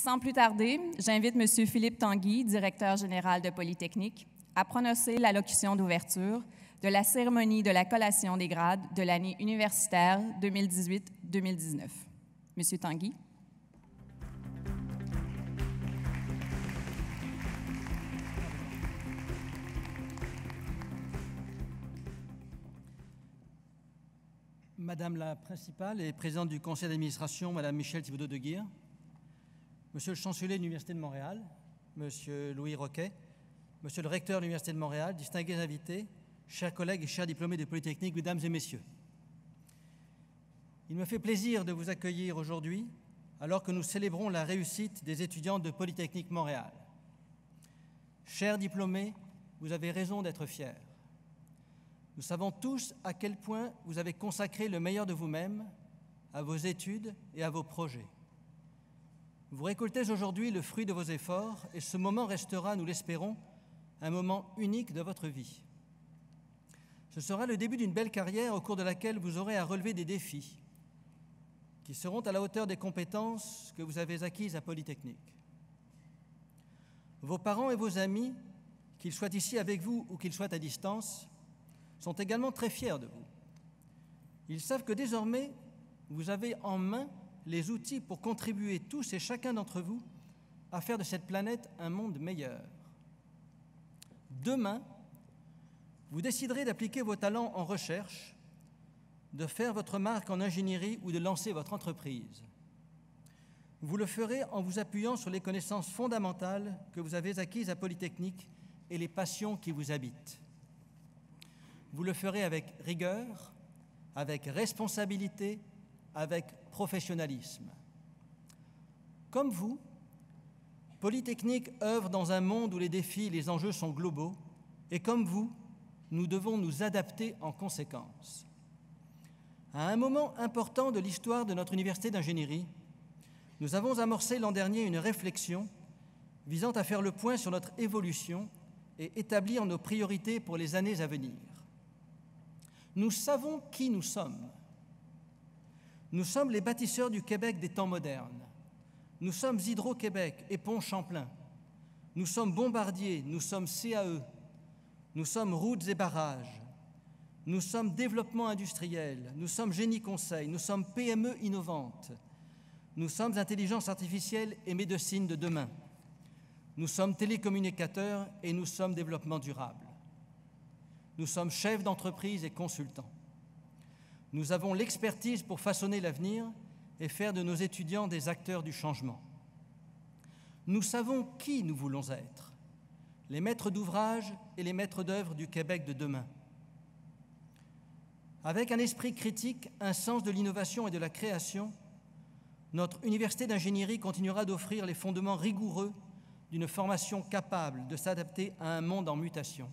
Sans plus tarder, j'invite M. Philippe Tanguy, directeur général de Polytechnique, à prononcer l'allocution d'ouverture de la cérémonie de la collation des grades de l'année universitaire 2018-2019. M. Tanguy. Madame la principale et présidente du conseil d'administration, Madame Michèle Thibodeau de Guire, Monsieur le chancelier de l'Université de Montréal, Monsieur Louis Roquet, Monsieur le recteur de l'Université de Montréal, distingués invités, chers collègues et chers diplômés de Polytechnique, Mesdames et Messieurs. Il me fait plaisir de vous accueillir aujourd'hui alors que nous célébrons la réussite des étudiants de Polytechnique Montréal. Chers diplômés, vous avez raison d'être fiers. Nous savons tous à quel point vous avez consacré le meilleur de vous-même à vos études et à vos projets. Vous récoltez aujourd'hui le fruit de vos efforts et ce moment restera, nous l'espérons, un moment unique de votre vie. Ce sera le début d'une belle carrière au cours de laquelle vous aurez à relever des défis qui seront à la hauteur des compétences que vous avez acquises à Polytechnique. Vos parents et vos amis, qu'ils soient ici avec vous ou qu'ils soient à distance, sont également très fiers de vous. Ils savent que désormais, vous avez en main les outils pour contribuer tous et chacun d'entre vous à faire de cette planète un monde meilleur. Demain, vous déciderez d'appliquer vos talents en recherche, de faire votre marque en ingénierie ou de lancer votre entreprise. Vous le ferez en vous appuyant sur les connaissances fondamentales que vous avez acquises à Polytechnique et les passions qui vous habitent. Vous le ferez avec rigueur, avec responsabilité, avec professionnalisme. Comme vous, Polytechnique œuvre dans un monde où les défis et les enjeux sont globaux, et comme vous, nous devons nous adapter en conséquence. À un moment important de l'histoire de notre université d'ingénierie, nous avons amorcé l'an dernier une réflexion visant à faire le point sur notre évolution et établir nos priorités pour les années à venir. Nous savons qui nous sommes. Nous sommes les bâtisseurs du Québec des temps modernes. Nous sommes Hydro-Québec et Pont Champlain. Nous sommes Bombardier, nous sommes CAE. Nous sommes Routes et Barrages. Nous sommes Développement industriel. Nous sommes Génie Conseil. Nous sommes PME innovantes. Nous sommes Intelligence artificielle et médecine de demain. Nous sommes télécommunicateurs et nous sommes Développement durable. Nous sommes chefs d'entreprise et consultants. Nous avons l'expertise pour façonner l'avenir et faire de nos étudiants des acteurs du changement. Nous savons qui nous voulons être, les maîtres d'ouvrage et les maîtres d'œuvre du Québec de demain. Avec un esprit critique, un sens de l'innovation et de la création, notre université d'ingénierie continuera d'offrir les fondements rigoureux d'une formation capable de s'adapter à un monde en mutation.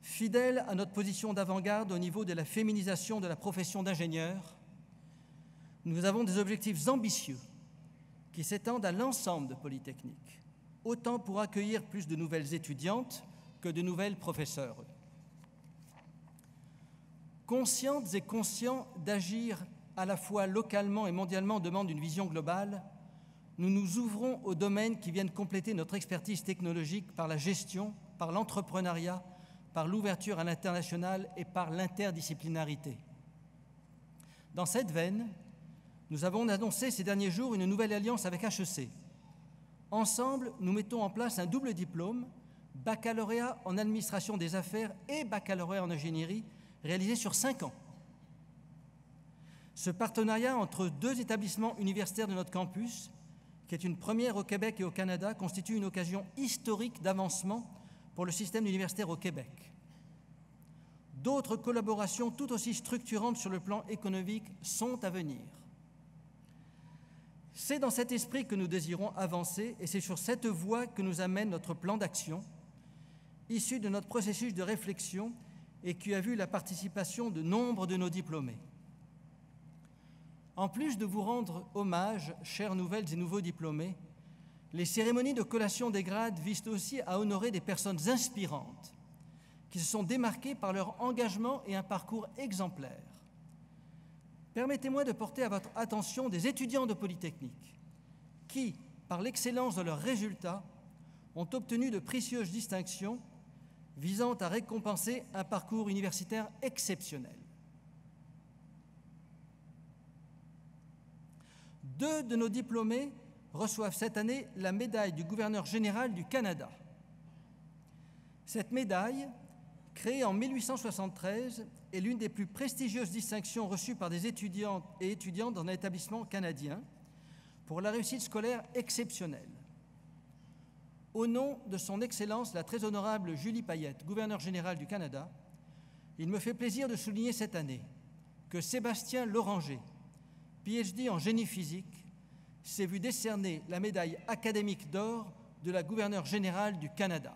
Fidèle à notre position d'avant-garde au niveau de la féminisation de la profession d'ingénieur, nous avons des objectifs ambitieux qui s'étendent à l'ensemble de Polytechnique, autant pour accueillir plus de nouvelles étudiantes que de nouvelles professeurs. Conscientes et conscients d'agir à la fois localement et mondialement demande une vision globale, nous nous ouvrons aux domaines qui viennent compléter notre expertise technologique par la gestion, par l'entrepreneuriat, par l'ouverture à l'international et par l'interdisciplinarité. Dans cette veine, nous avons annoncé ces derniers jours une nouvelle alliance avec HEC. Ensemble, nous mettons en place un double diplôme, baccalauréat en administration des affaires et baccalauréat en ingénierie, réalisé sur 5 ans. Ce partenariat entre deux établissements universitaires de notre campus, qui est une première au Québec et au Canada, constitue une occasion historique d'avancement pour le système universitaire au Québec. D'autres collaborations tout aussi structurantes sur le plan économique sont à venir. C'est dans cet esprit que nous désirons avancer et c'est sur cette voie que nous amène notre plan d'action, issu de notre processus de réflexion et qui a vu la participation de nombre de nos diplômés. En plus de vous rendre hommage, chères nouvelles et nouveaux diplômés, les cérémonies de collation des grades visent aussi à honorer des personnes inspirantes qui se sont démarquées par leur engagement et un parcours exemplaire. Permettez-moi de porter à votre attention des étudiants de Polytechnique qui, par l'excellence de leurs résultats, ont obtenu de précieuses distinctions visant à récompenser un parcours universitaire exceptionnel. 2 de nos diplômés reçoivent cette année la médaille du gouverneur général du Canada. Cette médaille, créée en 1873, est l'une des plus prestigieuses distinctions reçues par des étudiantes et étudiants dans un établissement canadien pour la réussite scolaire exceptionnelle. Au nom de son Excellence, la très honorable Julie Payette, gouverneure générale du Canada, il me fait plaisir de souligner cette année que Sébastien Loranger, PhD en génie physique, s'est vu décerner la médaille académique d'or de la gouverneure générale du Canada.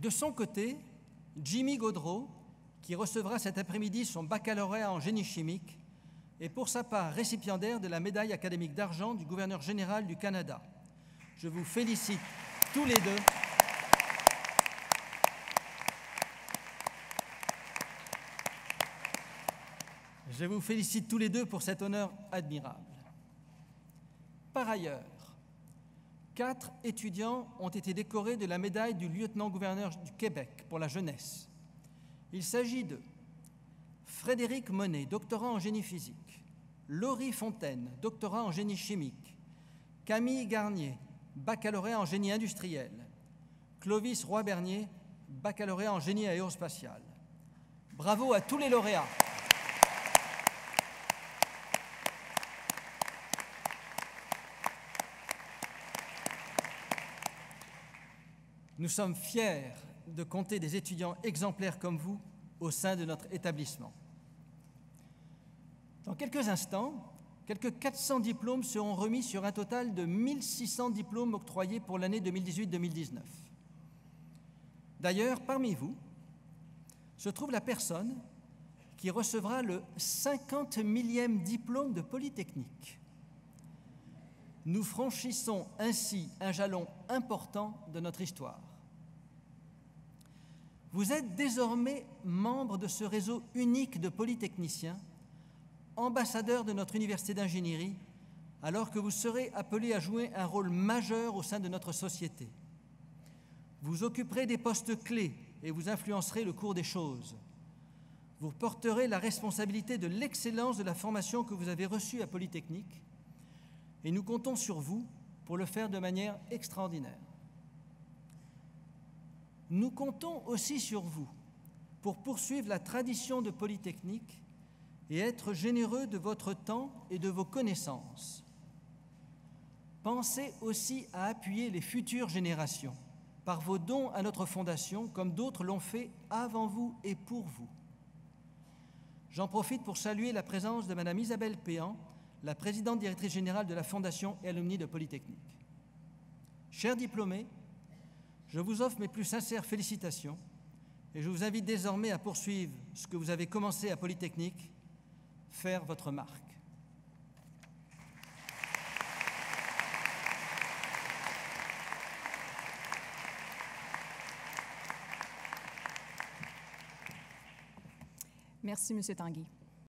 De son côté, Jimmy Gaudreau, qui recevra cet après-midi son baccalauréat en génie chimique, est pour sa part récipiendaire de la médaille académique d'argent du gouverneur général du Canada. Je vous félicite tous les deux. Je vous félicite tous les deux pour cet honneur admirable. Par ailleurs, 4 étudiants ont été décorés de la médaille du lieutenant-gouverneur du Québec pour la jeunesse. Il s'agit de Frédéric Monet, doctorat en génie physique, Laurie Fontaine, doctorat en génie chimique, Camille Garnier, baccalauréat en génie industriel, Clovis Roy-Bernier, baccalauréat en génie aérospatial. Bravo à tous les lauréats. Nous sommes fiers de compter des étudiants exemplaires comme vous au sein de notre établissement. Dans quelques instants, quelques 400 diplômes seront remis sur un total de 1600 diplômes octroyés pour l'année 2018-2019. D'ailleurs, parmi vous, se trouve la personne qui recevra le 50 millième diplôme de Polytechnique. Nous franchissons ainsi un jalon important de notre histoire. Vous êtes désormais membre de ce réseau unique de polytechniciens, ambassadeurs de notre université d'ingénierie, alors que vous serez appelés à jouer un rôle majeur au sein de notre société. Vous occuperez des postes clés et vous influencerez le cours des choses. Vous porterez la responsabilité de l'excellence de la formation que vous avez reçue à Polytechnique et nous comptons sur vous pour le faire de manière extraordinaire. Nous comptons aussi sur vous pour poursuivre la tradition de Polytechnique et être généreux de votre temps et de vos connaissances. Pensez aussi à appuyer les futures générations par vos dons à notre fondation, comme d'autres l'ont fait avant vous et pour vous. J'en profite pour saluer la présence de Mme Isabelle Péan, la présidente directrice générale de la Fondation et alumni de Polytechnique. Chers diplômés, je vous offre mes plus sincères félicitations et je vous invite désormais à poursuivre ce que vous avez commencé à Polytechnique, faire votre marque. Merci, M. Tanguy.